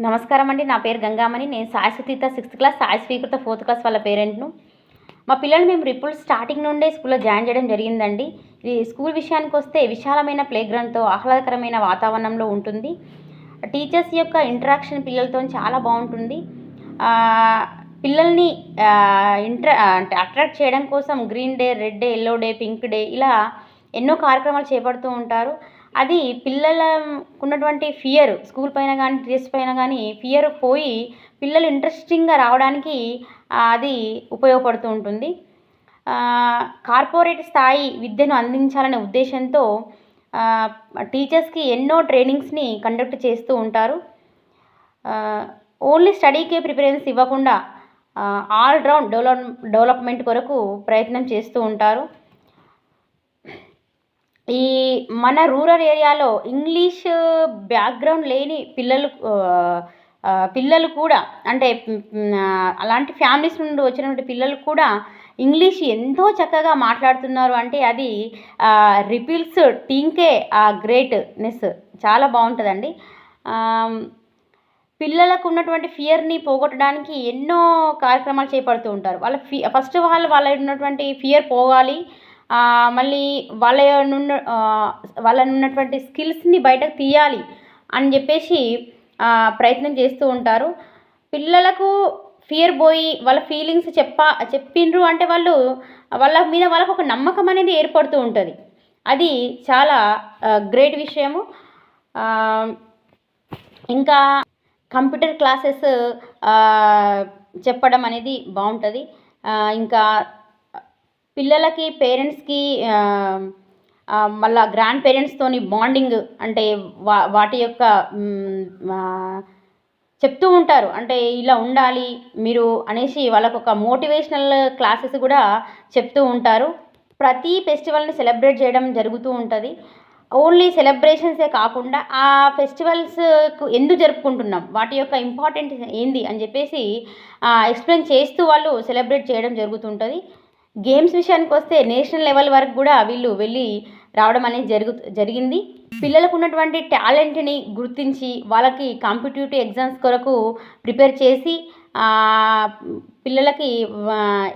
నమస్కారం అండి. నా పేరు గంగామణి. నేను Sai Sutitha 6th class, Sai Swikrutha 4th class వాళ్ళ పేరెంట్ను. మా పిల్లల్ని మేము రిపుల్ స్టార్టింగ్ నుండే స్కూల్లో జాయిన్ చేయడం జరిగిందండి. ఇది స్కూల్ విషయానికి వస్తే విశాలమైన ప్లేగ్రౌండ్తో ఆహ్లాదకరమైన వాతావరణంలో ఉంటుంది. టీచర్స్ యొక్క ఇంటరాక్షన్ పిల్లలతో చాలా బాగుంటుంది. పిల్లల్ని అంటే అట్రాక్ట్ చేయడం కోసం green day, red day, yellow day, pink day ఇలా ఎన్నో కార్యక్రమాలు చేపడుతూ ఉంటారు. అది పిల్లలకున్నటువంటి ఫియర్ స్కూల్ పైన కానీ టీచర్స్ పైన కానీ ఫియర్ పోయి పిల్లలు ఇంట్రెస్టింగ్గా రావడానికి అది ఉపయోగపడుతూ ఉంటుంది. కార్పొరేట్ స్థాయి విద్యను అందించాలనే ఉద్దేశంతో టీచర్స్కి ఎన్నో ట్రైనింగ్స్ని కండక్ట్ చేస్తూ ఉంటారు. ఓన్లీ స్టడీకే ప్రిఫరెన్స్ ఇవ్వకుండా ఆల్ రౌండ్ డెవలప్మెంట్ కొరకు ప్రయత్నం చేస్తూ ఉంటారు. ఈ మన రూరల్ ఏరియాలో ఇంగ్లీష్ బ్యాక్గ్రౌండ్ లేని పిల్లలు కూడా అంటే అలాంటి ఫ్యామిలీస్ నుండి వచ్చినటువంటి పిల్లలు కూడా ఇంగ్లీష్ ఎంతో చక్కగా మాట్లాడుతున్నారు అంటే అది రిపిల్స్ టీంకే ఆ గ్రేట్నెస్ చాలా బాగుంటుందండి. పిల్లలకు ఉన్నటువంటి ఫియర్ని పోగొట్టడానికి ఎన్నో కార్యక్రమాలు చేపడుతూ ఉంటారు. ఫస్ట్ వాళ్ళ ఉన్నటువంటి ఫియర్ పోవాలి, మళ్ళీ వాళ్ళ ఉన్నటువంటి స్కిల్స్ని బయటకు తీయాలి అని చెప్పేసి ప్రయత్నం చేస్తూ ఉంటారు. పిల్లలకు ఫియర్ పోయి వాళ్ళ ఫీలింగ్స్ చెప్పిండ్రు అంటే వాళ్ళ మీద వాళ్ళకు ఒక నమ్మకం అనేది ఏర్పడుతూ ఉంటుంది. అది చాలా గ్రేట్ విషయము. ఇంకా కంప్యూటర్ క్లాసెస్ చెప్పడం అనేది బాగుంటుంది. ఇంకా పిల్లలకి పేరెంట్స్కి మళ్ళా గ్రాండ్ పేరెంట్స్తోని బాండింగ్ అంటే వాటి యొక్క చెప్తూ ఉంటారు అంటే ఇలా ఉండాలి మీరు అనేసి వాళ్ళకు ఒక మోటివేషనల్ క్లాసెస్ కూడా చెప్తూ ఉంటారు. ప్రతి ఫెస్టివల్ని సెలబ్రేట్ చేయడం జరుగుతూ ఉంటుంది. ఓన్లీ సెలబ్రేషన్సే కాకుండా ఆ ఫెస్టివల్స్కు ఎందుకు జరుపుకుంటున్నాం, వాటి యొక్క ఇంపార్టెంట్ ఏంది అని చెప్పేసి ఎక్స్ప్లెయిన్ చేస్తూ వాళ్ళు సెలబ్రేట్ చేయడం జరుగుతుంటుంది. గేమ్స్ విషయానికి వస్తే నేషనల్ లెవెల్ వరకు కూడా వీళ్ళు వెళ్ళి రావడం అనేది జరిగింది. పిల్లలకు ఉన్నటువంటి టాలెంట్ని గుర్తించి వాళ్ళకి కాంపిటేటివ్ ఎగ్జామ్స్ కొరకు ప్రిపేర్ చేసి పిల్లలకి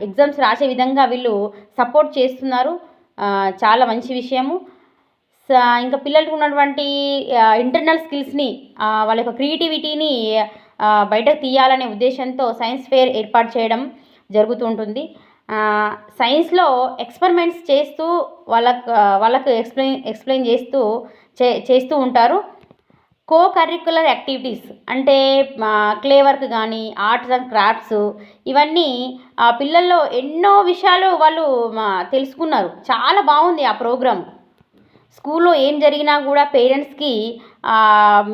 ఎగ్జామ్స్ రాసే విధంగా వీళ్ళు సపోర్ట్ చేస్తున్నారు. చాలా మంచి విషయము. ఇంకా పిల్లలకు ఉన్నటువంటి ఇంటర్నల్ స్కిల్స్ని వాళ్ళ యొక్క క్రియేటివిటీని బయటకు తీయాలనే ఉద్దేశంతో సైన్స్ ఫేర్ ఏర్పాటు చేయడం జరుగుతూ ఉంటుంది. సైన్స్లో ఎక్స్పెరిమెంట్స్ చేస్తూ వాళ్ళకు ఎక్స్ప్లెయిన్ చేస్తూ ఉంటారు. కరిక్యులర్ యాక్టివిటీస్ అంటే క్లే వర్క్ కానీ ఆర్ట్స్ అండ్ క్రాఫ్ట్స్ ఇవన్నీ పిల్లల్లో ఎన్నో విషయాలు వాళ్ళు తెలుసుకున్నారు. చాలా బాగుంది ఆ ప్రోగ్రామ్. స్కూల్లో ఏం జరిగినా కూడా పేరెంట్స్కి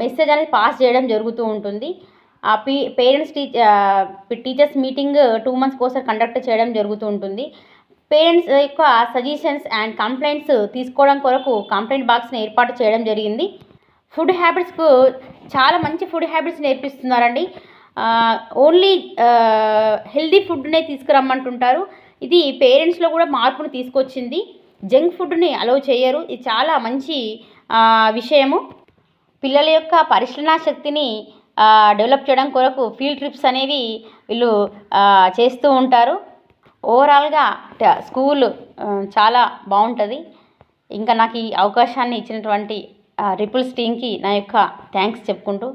మెసేజ్ అనేది పాస్ చేయడం జరుగుతూ ఉంటుంది. పేరెంట్స్ టీచర్స్ మీటింగ్ 2 months కోసం కండక్ట్ చేయడం జరుగుతూ ఉంటుంది. పేరెంట్స్ యొక్క సజెషన్స్ అండ్ కంప్లైంట్స్ తీసుకోవడం కొరకు కంప్లైంట్ బాక్స్ని ఏర్పాటు చేయడం జరిగింది. ఫుడ్ హ్యాబిట్స్కు చాలా మంచి ఫుడ్ హ్యాబిట్స్ నేర్పిస్తున్నారండి. ఓన్లీ హెల్దీ ఫుడ్నే తీసుకురమ్మంటుంటారు. ఇది పేరెంట్స్లో కూడా మార్పును తీసుకొచ్చింది. జంక్ ఫుడ్ని అలౌ చేయరు. ఇది చాలా మంచి విషయము. పిల్లల యొక్క పరిశీలనా శక్తిని డెవలప్ చేయడం కొరకు ఫీల్డ్ ట్రిప్స్ అనేవి వీళ్ళు చేస్తూ ఉంటారు. ఓవరాల్గా స్కూల్ చాలా బాగుంటుంది. ఇంకా నాకు ఈ అవకాశాన్ని ఇచ్చినటువంటి రిపుల్స్ టీంకి నా యొక్క థ్యాంక్స్ చెప్పుకుంటూ